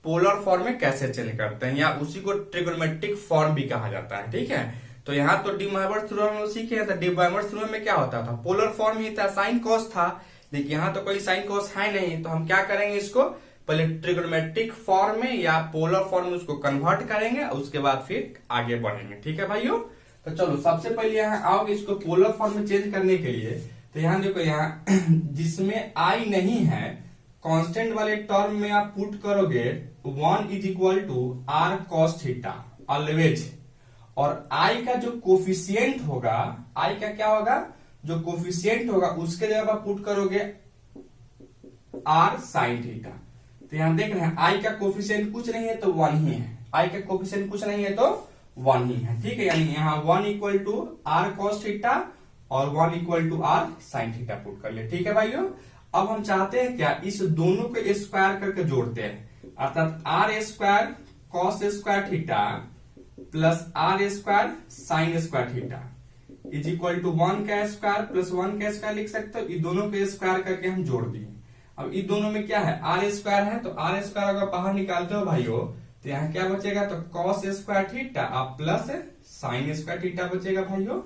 पोलर फॉर्म में कैसे चेंज करते हैं, या उसी को ट्रिगोनोमेट्रिक फॉर्म भी कहा जाता है। ठीक है, तो यहाँ तो डी मोइमर थ्योरम हम सीखे थे। डी मोइमर थ्योरम में क्या होता था, पोलर फॉर्म ही था, साइन कॉस था, लेकिन यहाँ तो कोई साइन कॉस है नहीं, तो हम क्या करेंगे, इसको पहले ट्रिगोनोमेट्रिक फॉर्म में या पोलर फॉर्म में उसको कन्वर्ट करेंगे, उसके बाद फिर आगे बढ़ेंगे। ठीक है भाइयों, तो चलो सबसे पहले यहाँ आओगे इसको पोलर फॉर्म में चेंज करने के लिए। तो यहाँ देखो, यहाँ जिसमें आई नहीं है, कांस्टेंट वाले टर्म में आप पुट करोगे 1 is equal to r cos theta always, और आई का जो कोफिशियंट होगा, आई का क्या होगा, जो कोफिशियंट होगा उसके जगह आप पुट करोगे आर साइन थीटा। तो यहां देख रहे हैं आई का कोफिशियंट कुछ नहीं है तो 1 ही है, आई का कोफिशियंट कुछ नहीं है तो 1 ही है। ठीक है, यानी यहाँ 1 equal to r cos theta और 1 equal to r sine theta put कर ले। ठीक है भाइयों, अब हम चाहते हैं क्या, इस दोनों को स्क्वायर करके जोड़ते हैं, अर्थात r square cos square theta plus r square sine square theta is equal to 1 का स्क्वायर प्लस 1 का स्क्वायर लिख सकते हो। इन दोनों को स्क्वायर करके हम जोड़ दिए। अब इन दोनों में क्या है, आर स्क्वायर है, तो आर स्क्वायर अगर बाहर निकालते हो भाइयों तो यहाँ क्या बचेगा, तो cos square theta plus sine square theta बचेगा भाइयों,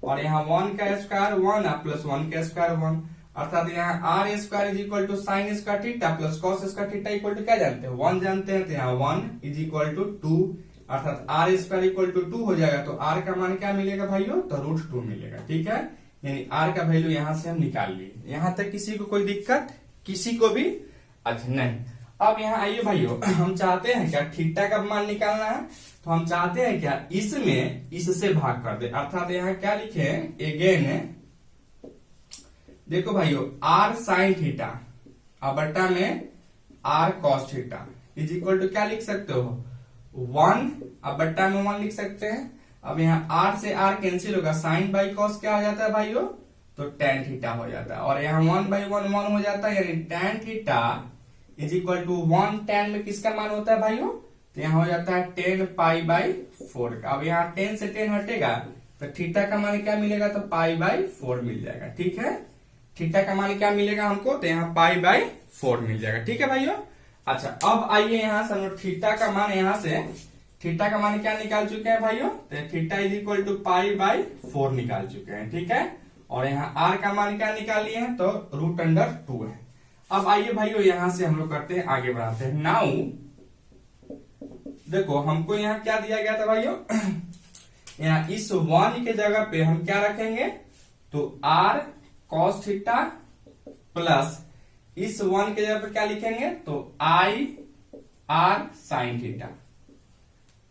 और यहाँ 1 का स्क्वायर 1 प्लस 1 का स्क्वायर 1, अर्थात यहाँ r square is equal to sine square theta plus cos square theta equal to क्या जानते हैं, 1 जानते हैं, तो यहाँ 1 इज इक्वल टू 2, अर्थात आर स्क्वायर इक्वल टू 2 हो जाएगा। तो आर का मान क्या मिलेगा भाइयों, तो √2 मिलेगा। ठीक है, यानी आर का वैल्यू यहां से हम निकाल लिए। यहां तक किसी को कोई दिक्कत, किसी को भी अच्छा नहीं। अब यहाँ आइए भाइयों, हम चाहते हैं क्या, थीटा का मान निकालना है, तो हम चाहते हैं क्या, इसमें इससे भाग कर दे, अर्थात यहाँ क्या लिखे, अगेन देखो भाइयों, आर साइन थीटा अब बट्टा में r cos theta is equal to क्या लिख सकते हो, 1, अब बट्टा में 1 लिख सकते हैं। अब यहाँ आर से आर कैंसिल होगा, साइन बाई कॉस क्या हो जाता है भाइयों, तो tan थीटा हो जाता है, और यहाँ 1 बाई 1 1 हो जाता है, यानी tan theta is equal to 1 tan में किसका मान होता है भाइयों, तो यहाँ हो जाता है 10 पाई बाई 4 का। अब यहाँ 10 से 10 हटेगा तो थीटा का मान क्या मिलेगा, तो पाई बाई 4 मिल जाएगा। ठीक है, थीटा का मान क्या मिलेगा हमको, तो यहाँ पाई बाई 4 मिल जाएगा। ठीक है भाइयों, अच्छा अब आइए यहाँ से हम लोग थीटा का मान, यहाँ से थीटा का मान क्या निकाल चुके हैं भाइयों, तो theta is equal to pi by 4 निकाल चुके हैं। ठीक है, और यहाँ आर का मान क्या निकाल लिए हैं, तो √2 है। अब आइए भाइयों यहां से हम लोग करते हैं, आगे बढ़ाते हैं। नाउ देखो हमको यहाँ क्या दिया गया था भाइयों, यहाँ इस 1 के जगह पे हम क्या रखेंगे, तो आर कॉस थीटा प्लस इस 1 के जगह पे क्या लिखेंगे, तो आई आर साइन थीटा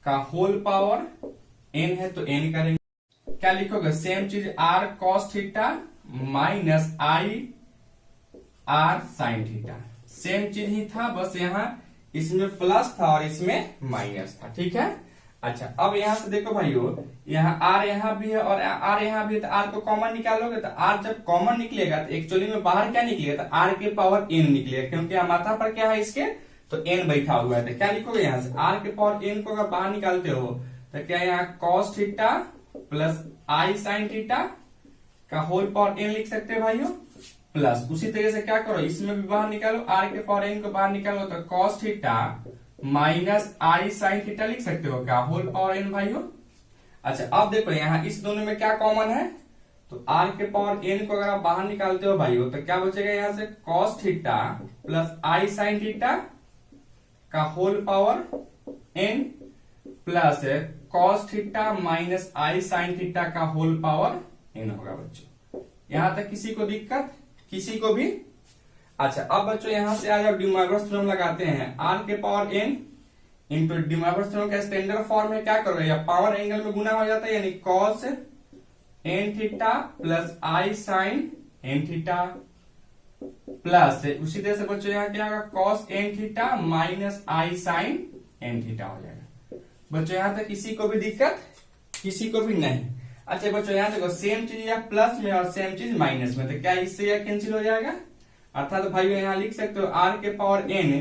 का होल पावर n है तो n करेंगे, क्या लिखोगे, सेम चीज r cos theta minus i r sine theta, same चीज ही था, बस यहाँ इसमें प्लस था और इसमें माइनस था। ठीक है, अच्छा अब यहाँ से देखो भाइयों, यहाँ आर यहाँ भी है और आर यहाँ भी है, तो आर को कॉमन निकालोगे, तो आर जब कॉमन निकलेगा तो एक्चुअली में बाहर क्या निकलेगा, तो आर के पावर n निकलेगा, क्योंकि यहाँ माथा पर क्या है इसके, तो n बैठा हुआ है। तो क्या लिखोगे यहाँ से, आर के पावर n को अगर बाहर निकालते हो तो क्या यहाँ cos theta plus i sine theta का होल पावर n लिख सकते हैं भाइयों, प्लस उसी तरह से क्या करो, इसमें भी बाहर निकालो, आर के पावर n को बाहर निकालो तो cos theta minus i sine theta लिख सकते हो, क्या होल पावर n भाइयों। अच्छा अब देखो यहाँ इस दोनों में क्या कॉमन है, तो आर के पावर n को अगर आप बाहर निकालते हो भाइयों तो क्या बचेगा, यहाँ से cos theta plus i sine theta का whole power n plus cos theta minus i sine theta का होल पावर n होगा बच्चों। यहां तक किसी को दिक्कत, किसी को भी। अच्छा अब बच्चों यहां से आ जाओ, डी मोइमर थ्योरम लगाते हैं, आर के power n into de Moivre theorem का स्टैंडर्ड फॉर्म में क्या करोगे, या पावर एंगल में गुना हो जाता है, यानी cos n theta plus i sine n theta plus उसी तरह से बच्चों यहाँ क्या होगा, cos n theta minus i sine n theta हो जाएगा। बच्चों यहाँ तक किसी को भी दिक्कत, किसी को भी नहीं। अच्छा बच्चों यहाँ देखो, सेम चीज या प्लस में और सेम चीज माइनस में, तो क्या इससे यह कैंसिल हो जाएगा, अर्थात तो भाइयों यहाँ लिख सकते हो आर के power n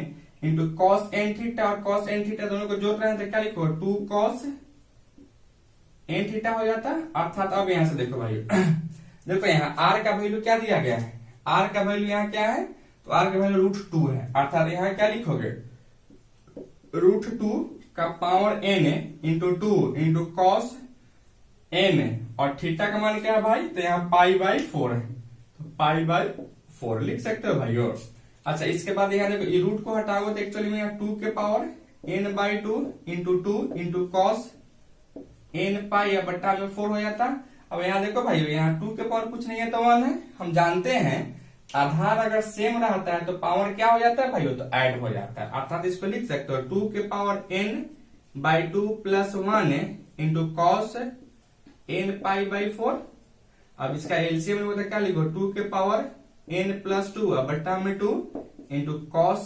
into cos n theta और कॉस n थीटा दोनों को जोड़ रहे हैं तो क्या लिखो, 2 कॉस n थीटा हो जाता है। अर्थात अब यहाँ से देखो भाइयों देखो यहाँ आर का वैल्यू क्या दिया गया है, आर का वैल्यू यहाँ क्या है, तो आर का वैल्यू √2 है, अर्थात यहाँ क्या लिखोगे, √2 का power n into 2 into cos n, और थीटा का मान क्या है भाई, तो यहाँ π/4 है, तो π/4 लिख सकते हो भाई। और अच्छा, इसके बाद यहाँ देखो ये रूट को हटाओ तो एक्चुअली में यहाँ 2 के power n/2 into 2 into cos n पाई या बट्टा में 4 हो जाता। अब यहाँ देखो भाई, यहाँ 2 के पावर कुछ नहीं है तो 1 है। हम जानते हैं आधार अगर सेम रहता है तो पावर क्या हो जाता है भाई, तो ऐड हो जाता है, अर्थात इसको लिख सकते हो 2 के power n/2 plus 1 into cos n π/4। अब इसका एलसीएम में क्या लिखो, 2 के पावर n प्लस 2 अब बट्टा में 2 इंटू कॉस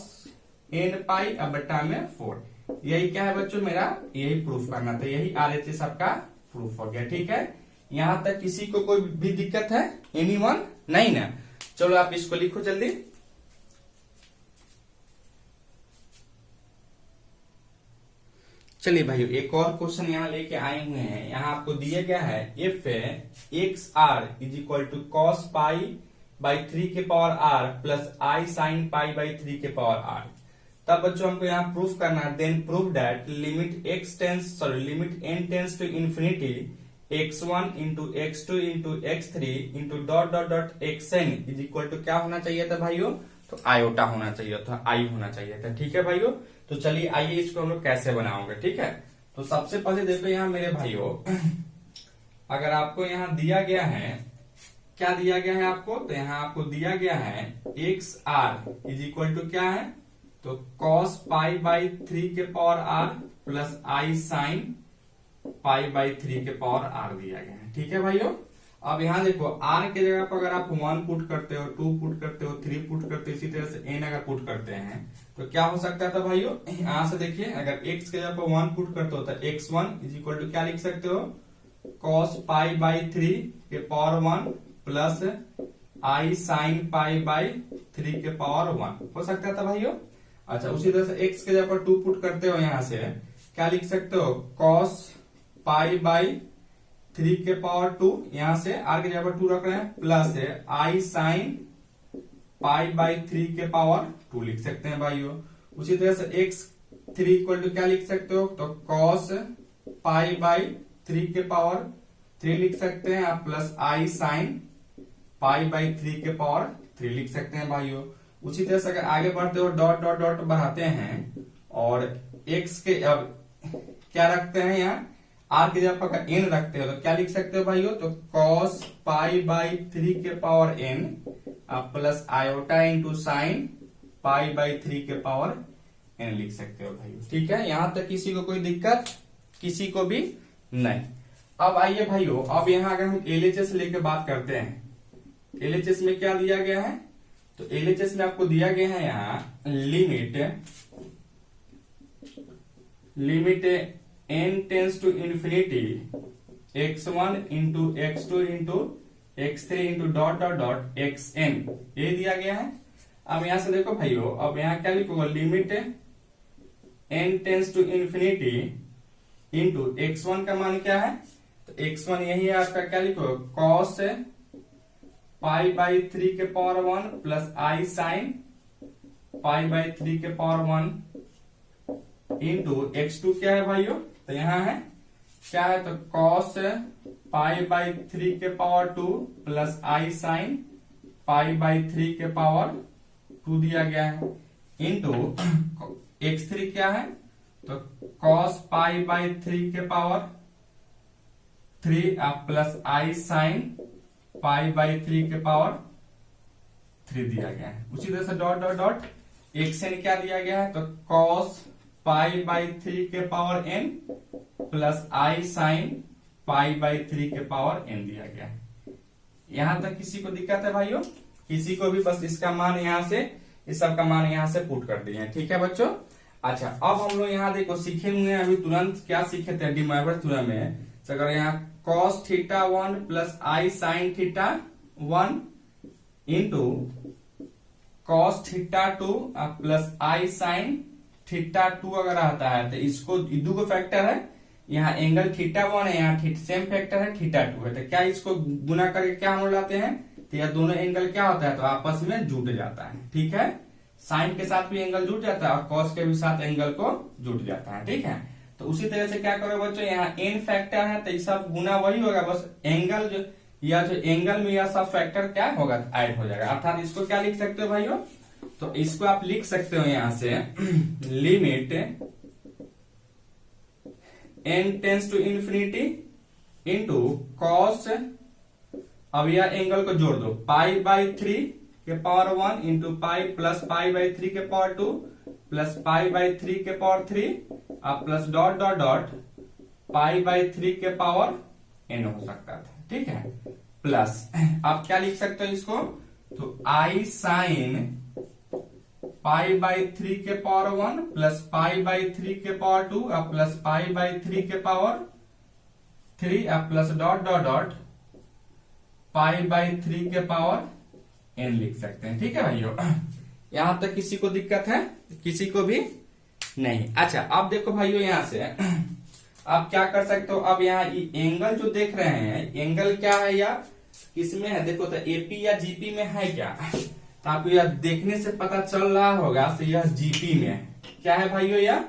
n पाई अब बट्टा में 4। यही क्या है बच्चों, मेरा यही प्रूफ करना था, यही RHS आपका प्रूफ हो गया। ठीक है, यहां तक किसी को कोई भी दिक्कत है, एनीवन? नहीं ना। चलो आप इसको लिखो जल्दी। चलिए भाइयों, एक और क्वेश्चन यहाँ लेके आए हुए हैं। यहाँ आपको दिया गया है if x r is equal to cos π/3 के power r plus i sine π/3 के पावर r। तब बच्चों हमको यहाँ प्रूफ करना है, then prove that limit n tends to infinity x1 into x2 into x3 into dot dot dot xn is equal to क्या होना चाहिए था भाइयों, तो आयोटा होना चाहिए था, आई होना चाहिए था। ठीक है भाइयों, तो चलिए आइए इसको हम लोग कैसे बनाओगे। ठीक है, तो सबसे पहले देखो यहाँ मेरे भाइयों, अगर आपको यहाँ दिया गया है, क्या दिया गया है आपको, तो यहाँ आपको दिया गया है x r is equal to क्या है, तो कॉस π/3 के power r plus i sine π/3 के पावर r दिया गया है। ठीक है भाइयों, अब यहाँ देखो r के जगह पर अगर आप 1 पुट करते हो, 2 पुट करते हो, 3 पुट करते हो, इसी तरह से n अगर पुट करते हैं तो क्या हो सकता था भाइयों, यहां से देखिए अगर x के जगह पर 1 पुट करते हो तो x1 इज इक्वल टू क्या लिख सकते हो, cos π/3 के पावर 1 प्लस आई साइन π/3 के पावर 1 हो सकता था भाइयों। अच्छा, उसी तरह से x के जगह पर 2 पुट करते हो, यहां से क्या लिख सकते हो, cos π/3 के पावर 2, यहां से r के जगह पर 2 रख रहे हैं, प्लस आई साइन π/3 के पावर 2 लिख सकते हैं भाइयों। उसी तरह से x3 इक्वल टू क्या लिख सकते हो, तो cos π/3 के पावर 3 लिख सकते हैं, आप प्लस आई साइन π/3 के पावर 3 लिख सकते हैं भाइयों। उसी तरह से अगर आगे बढ़ते हो, डॉट डॉट डॉट बढ़ाते हैं और x के अब क्या रखते हैं, यहाँ r के जगह पर n रखते हो तो क्या लिख सकते हो भाइयों, तो cos π/3 के power n plus iota into sign π/3 के पावर n लिख सकते हो भाइयों। ठीक है, यहां तक किसी को कोई दिक्कत, किसी को भी नहीं। अब आइए भाइयों, अब यहाँ अगर हम LHS लेके बात करते हैं, LHS में क्या दिया गया है, तो LHS में आपको दिया गया है यहाँ limit n tends to infinity x1 into x2 into x3 into dot dot dot xn, ये दिया गया है। अब यहां से देखो भाइयों, अब यहाँ क्या लिखोगे, limit n tends to infinity into x1 का मान क्या है, तो x1 यही है आपका, क्या लिखो, cos π/3 के पावर 1 प्लस आई साइन π/3 के पावर 1 इंटू x2 क्या है भाइयों, तो यहाँ है क्या है, तो cos π/3 के पावर 2 प्लस आई साइन π/3 के पावर 2 दिया गया है, इंटू x3 क्या है, तो cos π/3 के पावर 3 प्लस आई साइन π/3 के पावर 3 दिया गया है। उसी तरह से डॉट डॉट डॉट xn क्या दिया गया है, तो cos π/3 के power n plus i sine π/3 के पावर n दिया गया है। यहां तक किसी को दिक्कत है भाइयों, किसी को भी, बस इसका मान यहां से, इस सब का मान यहां से पुट कर दिए हैं। ठीक है बच्चों, अच्छा अब हम लोग यहाँ देखो सीखे हुए हैं अभी तुरंत, क्या सीखे थे डी मोइवर थ्योरम में, तो अगर यहाँ cos θ1 plus i sign θ1 into cos θ2 plus i sign θ2 अगर आता है तो इसको दो को फैक्टर है, यहाँ एंगल θ1 है, यहाँ सेम फैक्टर है θ2 है, तो क्या इसको गुना करके क्या हम लाते हैं, तो यह दोनों एंगल क्या होता है, तो आपस में जुट जाता है। ठीक है, साइन के साथ भी एंगल जुड़ जाता है और कॉस के भी साथ एंगल को जुड़ जाता है। ठीक है, तो उसी तरह से क्या करोगे बच्चों, यहाँ n फैक्टर है तो ये सब गुना वही होगा, बस एंगल जो एंगल में यह सब फैक्टर क्या होगा, ऐड हो जाएगा। अर्थात इसको क्या लिख सकते हो भाइयों, तो इसको आप लिख सकते हो यहां से limit n tends to infinity into cos, अब यह एंगल को जोड़ दो, पाई बाई 3 के power 1 into pi plus pi by 3 के पावर 2 प्लस पाई बाई 3 के पावर 3 अब plus dot dot dot pi by 3 के पावर n हो सकता था। ठीक है, प्लस आप क्या लिख सकते हो इसको, तो आई साइन पाई बाई 3 के पावर 1 प्लस पाई बाई 3 के पावर 2 अब प्लस पाई बाई 3 के पावर 3 अब plus dot dot dot pi by 3 के पावर n लिख सकते हैं। ठीक है भाइयों, यहां तक किसी को दिक्कत है, किसी को भी नहीं। अच्छा, अब देखो भाइयों यहां से आप क्या कर सकते हो, अब यहाँ एंगल जो देख रहे हैं, एंगल क्या है या किसमें है, देखो तो एपी या जीपी में है क्या, तो आपको यह देखने से पता चल रहा होगा, तो यह जीपी में है। क्या है भाइयों, यह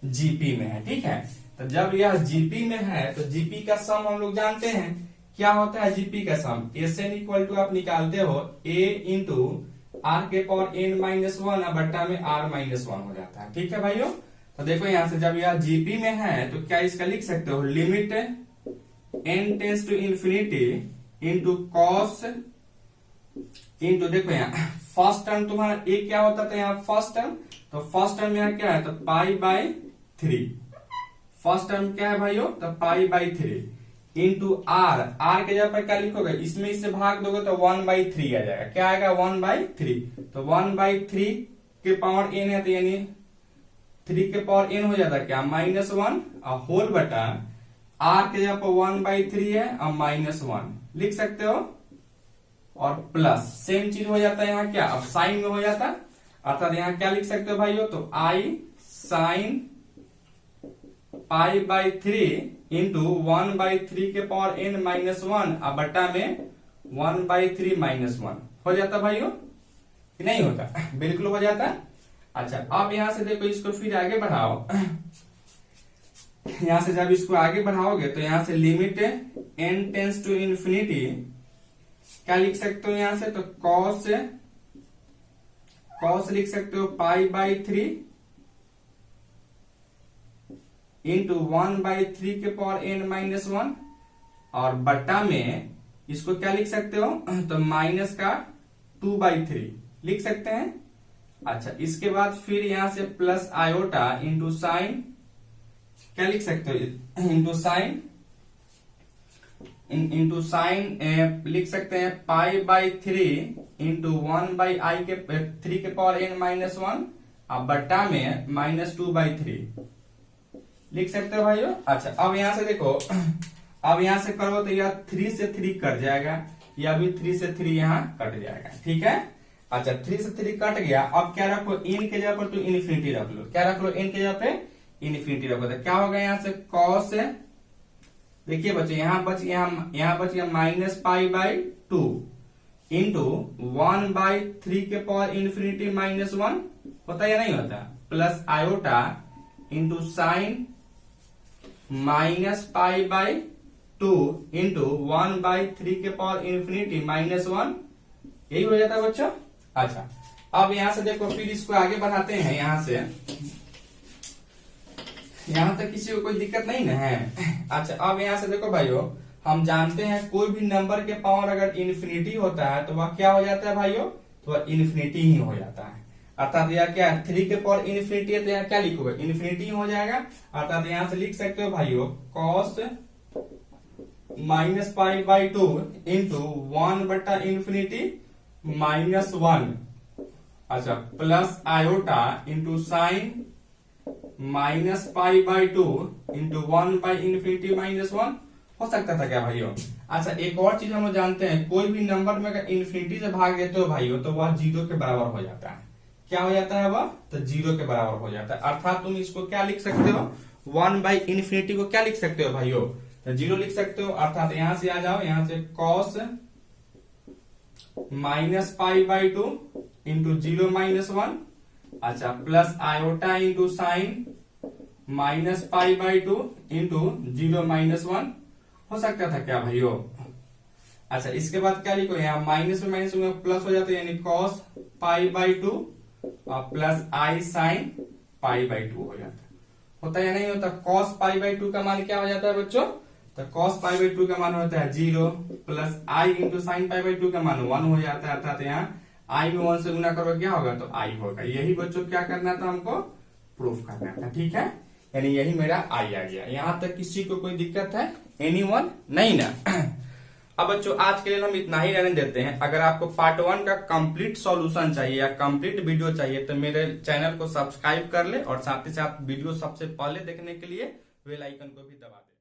जीपी में है। ठीक है, तो जब यह जीपी में है तो जीपी का सम हम लोग जानते हैं क्या होता है, जीपी का सम एसएन इक्वल टू आप निकालते हो ए इंटू आर के पावर एन माइनस 1 बट्टा में आर माइनस 1 हो जाता है। ठीक है भाइयों, तो देखो यहां से जब यह जीपी में है तो क्या इसका लिख सकते हो, limit n tends to infinity into cos into, देखो यहाँ फर्स्ट टर्म तुम्हारा ए क्या होता था, यहाँ फर्स्ट टर्म, तो फर्स्ट टर्म यहाँ क्या है, तो पाई बाई 3, फर्स्ट टर्म क्या है भाइयों, तो pi by 3 into r, r के जगह पर क्या लिखोगे, इसमें इससे भाग दोगे तो 1/3 आ जाएगा। क्या आएगा, 1/3, तो 1/3 के पावर n है तो यानी 3 के पावर n हो जाता है क्या, -1 और होल बटा आर के जगह पर 1/3 है और -1 लिख सकते हो, और प्लस सेम चीज हो जाता है यहाँ क्या, अब साइन में हो जाता है, अर्थात यहाँ क्या लिख सकते हो भाइयों, तो आई साइन पाई बाई 3 इंटू 1/3 के पावर n -1 और बटा में 1/3 -1 हो जाता भाइयों कि नहीं होता, बिल्कुल हो जाता। अच्छा, अब यहां से देखो इसको फिर आगे बढ़ाओ, यहां से जब इसको आगे बढ़ाओगे तो यहां से limit n tends to infinity क्या लिख सकते हो यहां से, तो कॉस लिख सकते हो पाई बाई 3 इंटू 1/3 के पावर n -1 और बट्टा में इसको क्या लिख सकते हो, तो माइनस का 2/3 लिख सकते हैं। अच्छा, इसके बाद फिर यहां से प्लस आयोटा इंटू साइन क्या लिख सकते हो, इंटू साइन लिख सकते हैं पाई बाई 3 इंटू 1/i के 3 के पावर n -1 और बट्टा में -2/3 लिख सकते हो भाइयों। अच्छा, अब यहां से देखो, अब यहां से करो तो यह 3 से 3 कट जाएगा, यह भी 3 से 3 यहाँ कट जाएगा। ठीक है, अच्छा 3 से 3 कट गया, अब क्या रखो, इन के जगह पर तो इन्फिनिटी रख लो, क्या रख लो, इन के जगह पे इन्फिनिटी रखो, तो क्या होगा यहाँ से कॉस, देखिए बच्चों यहाँ बच गया -π/2 इंटू 1/3 के पावर इन्फिनिटी -1 होता या नहीं होता, plus iota into sine -π/2 into 1/3 के पावर इन्फिनिटी -1, यही हो जाता है बच्चों। अच्छा, अब यहां से देखो फिर इसको आगे बढ़ाते हैं, यहां तक किसी को कोई दिक्कत नहीं ना है। अच्छा, अब यहां से देखो भाइयों, हम जानते हैं कोई भी नंबर के पावर अगर इन्फिनिटी होता है तो वह क्या हो जाता है भाइयों, तो वह इन्फिनिटी ही हो जाता है। अर्थात यह क्या है, 3 के पावर इन्फिनिटी है तो यहाँ क्या लिखोगे, इन्फिनिटी हो जाएगा। अर्थात यहां से लिख सकते हो भाइयों कॉस -π/2 इंटू 1/इन्फिनिटी -1, अच्छा plus iota into sine -π/2 into one by infinity -1 हो सकता था क्या भाइयों। अच्छा, एक और चीज हम लोग जानते हैं, कोई भी नंबर में अगर इन्फिनिटी से भाग देते हो भाइयों तो वह 0 के बराबर हो जाता है। क्या हो जाता है वह, तो 0 के बराबर हो जाता है। अर्थात तुम इसको क्या लिख सकते हो, 1/इन्फिनिटी को क्या लिख सकते हो भाइयों, तो 0 लिख सकते हो। अर्थात यहां से आ जाओ, यहां से कॉस -π/2 इंटू 0 -1 अच्छा plus iota into sign minus pi by two into 0 - 1 हो सकता था क्या भाइयों। अच्छा इसके बाद क्या लिखो, यहाँ माइनस में प्लस हो जाता है, यानी कॉस पाई बाई टू और plus i sine pi by two हो जाता है। होता है या नहीं होता। कॉस पाई बाई टू का मान क्या हो जाता है बच्चों, तो कॉस पाई बाई टू का मान होता है 0 plus i into sine pi by two का मान 1 हो जाता है। अर्थात यहाँ आई में 1 से गुना करो क्या होगा, तो आई होगा। यही बच्चों क्या करना था हमको, प्रूफ करना था। ठीक है, यानी यही मेरा आई आ गया। यहां तक किसी को कोई दिक्कत है, एनीवन नहीं ना। अब बच्चों आज के लिए हम इतना ही रहने देते हैं। अगर आपको पार्ट 1 का कंप्लीट सॉल्यूशन चाहिए या कंप्लीट वीडियो चाहिए तो मेरे चैनल को सब्सक्राइब कर ले और साथ ही साथ वीडियो सबसे पहले देखने के लिए बेल आइकन को भी दबा दे।